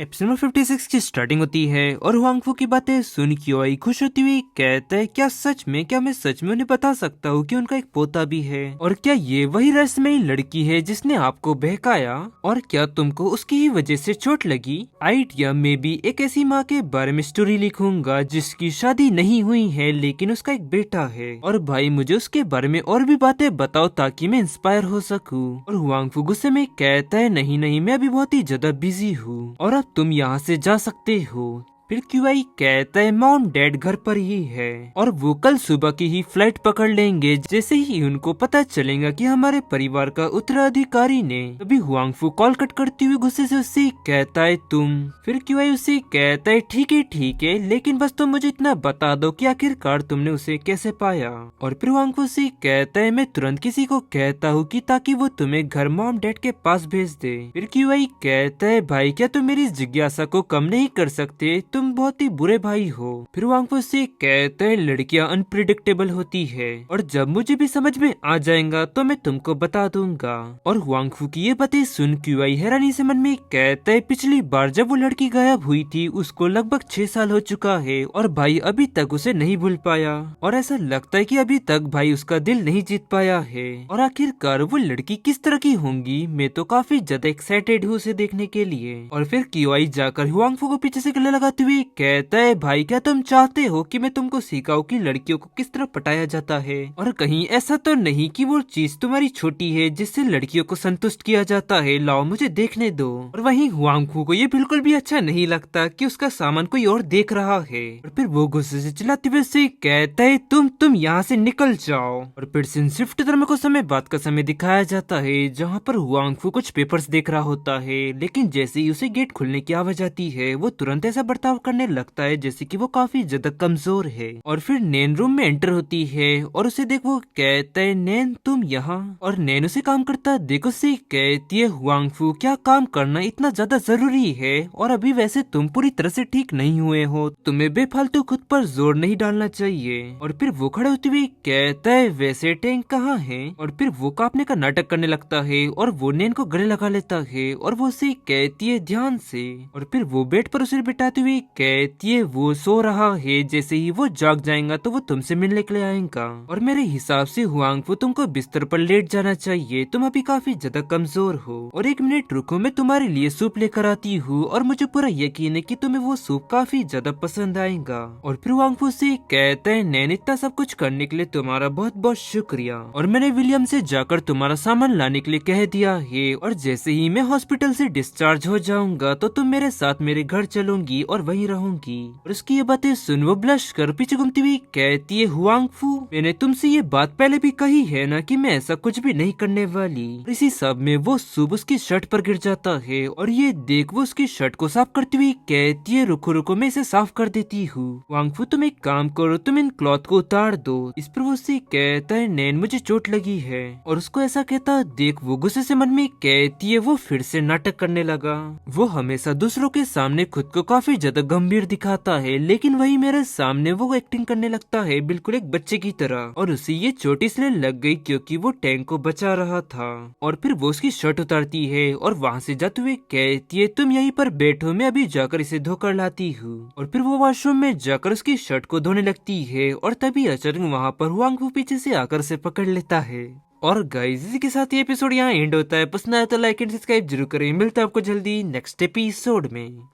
Episode 56 की starting होती है और हुआंगफू की बातें सुन क्यूआई खुश होती हुई कहता है, क्या मैं सच में उन्हें बता सकता हूँ कि उनका एक पोता भी है? और क्या ये वही रहस्यमयी लड़की है जिसने आपको बहकाया? और क्या तुमको उसकी ही वजह से चोट लगी? आइडिया में भी एक ऐसी माँ के बारे में स्टोरी लिखूंगा जिसकी शादी नहीं हुई है लेकिन उसका एक बेटा है। और भाई मुझे उसके बारे में और भी बातें बताओ ताकि मैं इंस्पायर हो सकूं। और हुआंगफू गुस्से में कहता है, नहीं मैं अभी बहुत ही ज्यादा बिजी हूँ और अब तुम यहाँ से जा सकते हो। फिर क्यूआई कहता है, मॉम डैड घर पर ही है और वो कल सुबह की ही फ्लाइट पकड़ लेंगे जैसे ही उनको पता चलेगा कि हमारे परिवार का उत्तराधिकारी ने। तभी हुआंगफू कॉल कट करती हुई गुस्से से उससे कहता है तुम। फिर क्यूआई उससे कहता है, ठीक है लेकिन बस तुम मुझे इतना बता दो कि आखिरकार तुमने उसे कैसे पाया। और फिर हुआंगफू से कहता है, मैं तुरंत किसी को कहता हूँ कि ताकि वो तुम्हें घर मॉम डैड के पास भेज दे। फिर क्यूआई कहता है, भाई क्या तुम मेरी इस जिज्ञासा को कम नहीं कर सकते? तुम बहुत ही बुरे भाई हो। फिर वांगफू से कहते हैं, लड़कियां अनप्रिडिक्टेबल होती है और जब मुझे भी समझ में आ जाएगा तो मैं तुमको बता दूंगा। और वांगफू की ये बातें सुन क्यूआई हैरानी से मन में कहता है, पिछली बार जब वो लड़की गायब हुई थी उसको लगभग 6 साल हो चुका है और भाई अभी तक उसे नहीं भूल पाया और ऐसा लगता है कि अभी तक भाई उसका दिल नहीं जीत पाया है। और आखिरकार वो लड़की किस तरह की होंगी, मैं तो काफी ज्यादा एक्साइटेड हूँ उसे देखने के लिए। और फिर क्यूआई जाकर हुआंगफू को पीछे से गले लगाते हुए कहता है, भाई क्या तुम चाहते हो कि मैं तुमको सिखाऊं कि लड़कियों को किस तरह पटाया जाता है? और कहीं ऐसा तो नहीं कि वो चीज तुम्हारी छोटी है जिससे लड़कियों को संतुष्ट किया जाता है? लाओ मुझे देखने दो। और वहीं हुआंगफू को ये बिल्कुल भी अच्छा नहीं लगता कि उसका सामान कोई और देख रहा है। और फिर वो गुस्से से चिल्लाते हुए से कहता है, तुम यहाँ से निकल जाओ। और फिर शिफ्ट धर्म को समय बाद का समय दिखाया जाता है जहाँ पर हुआंगफू कुछ पेपर्स देख रहा होता है, लेकिन जैसे ही उसे गेट खुलने की आवाज आती है वो तुरंत ऐसा बर्ताव करने लगता है जैसे कि वो काफी ज्यादा कमजोर है। और फिर नैन रूम में एंटर होती है और उसे देख वो कहता है, नैन तुम यहाँ? और नैन उसे काम करता देख उससे कहती है, हुआंगफू क्या काम करना इतना ज्यादा जरूरी है? और अभी वैसे तुम पूरी तरह से ठीक नहीं हुए हो, तुम्हें बेफालतू खुद पर जोर नहीं डालना चाहिए। और फिर वो खड़े होते हुए कहता है, वैसे टैंक कहाँ है? और फिर वो कांपने का नाटक करने लगता है और वो नैन को गले लगा लेता है और वो उसे कहती है, ध्यान से। और फिर वो बेड पर उसे बिठाते हुए कहती है, वो सो रहा है, जैसे ही वो जाग जाएगा तो वो तुमसे मिलने के लिए आएगा। और मेरे हिसाब से हुआंगफू तुमको बिस्तर पर लेट जाना चाहिए, तुम अभी काफी ज्यादा कमजोर हो। और 1 मिनट रुको, मैं तुम्हारे लिए सूप लेकर आती हूँ और मुझे पूरा यकीन है कि तुम्हें वो सूप काफी ज्यादा पसंद आएगा। और फिर हुआंगफू से कहते हैं, नैन इतना सब कुछ करने के लिए तुम्हारा बहुत बहुत शुक्रिया। और मैंने विलियम से जाकर तुम्हारा सामान लाने के लिए कह दिया है और जैसे ही मैं हॉस्पिटल से डिस्चार्ज हो जाऊंगा तो तुम मेरे साथ मेरे घर चलूंगी और वहीं रहूंगी। और उसकी ये बातें सुन वो ब्लश कर पीछे घूमती हुई कहती है, हुआंगफू मैंने तुमसे ये बात पहले भी कही है ना कि मैं ऐसा कुछ भी नहीं करने वाली। इसी सब में वो सूप उसकी शर्ट पर गिर जाता है और ये देख वो उसकी शर्ट को साफ करती हुई कहती है, रुको मैं इसे साफ कर देती हूँ। हुआंगफू तुम एक काम करो, तुम इन क्लॉथ को उतार दो। इस पर वो उससे कहता है, नैन मुझे चोट लगी है। और उसको ऐसा कहता देख वो गुस्से से मन में कहती है, वो फिर से नाटक करने लगा। वो हमेशा दूसरों के सामने खुद को काफी ज्यादा गंभीर दिखाता है लेकिन वही मेरे सामने वो एक्टिंग करने लगता है बिल्कुल एक बच्चे की तरह। और उसे ये चोट इसलिए लग गई क्योंकि वो टैंक को बचा रहा था। और फिर वो उसकी शर्ट उतारती है और वहाँ से जाते हुए कहती है, तुम यहीं पर बैठो, मैं अभी जाकर इसे धोकर लाती हूँ। और फिर वो वॉशरूम में जाकर उसकी शर्ट को धोने लगती है और तभी अचानक वहाँ पर हुआंगफू पीछे से आकर से पकड़ लेता है। और गाइस इसी के साथ ये एपिसोड यहाँ एंड होता है। पसंद आया तो लाइक एंड सब्सक्राइब जरूर करें। मिलता है आपको जल्दी नेक्स्ट एपिसोड में।